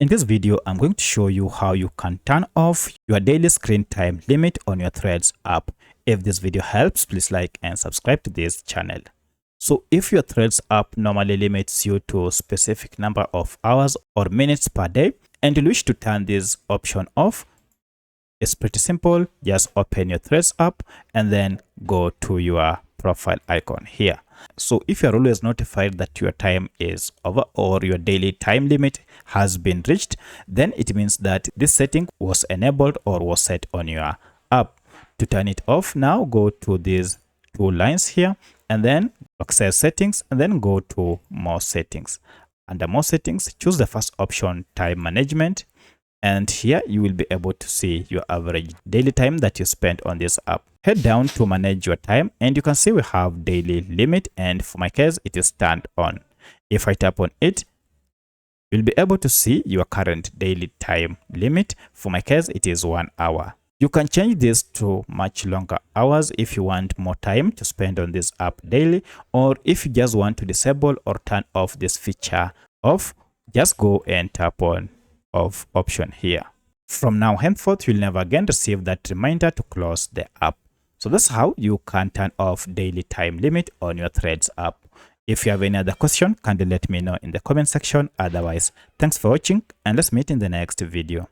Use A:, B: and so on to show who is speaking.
A: In this video, I'm going to show you how you can turn off your daily screen time limit on your Threads app. If this video helps, please like and subscribe to this channel. So if your Threads app normally limits you to a specific number of hours or minutes per day, and you wish to turn this option off, it's pretty simple. Just open your Threads app and then go to your profile icon here. So if you're always notified that your time is over or your daily time limit has been reached, then it means that this setting was enabled or was set on your app. To turn it off, now go to these two lines here and then access settings and then go to more settings. Under more settings, choose the first option, time management, and here you will be able to see your average daily time that you spent on this app. Head down to manage your time and you can see we have daily limit, and for my case it is turned on. If I tap on it, you'll be able to see your current daily time limit. For my case it is 1 hour. You can change this to much longer hours if you want more time to spend on this app daily, or if you just want to disable or turn off this feature off, just go and tap on off option here. From now henceforth, you'll never again receive that reminder to close the app. So that's how you can turn off daily time limit on your Threads app. If you have any other question, kindly let me know in the comment section. Otherwise, thanks for watching and let's meet in the next video.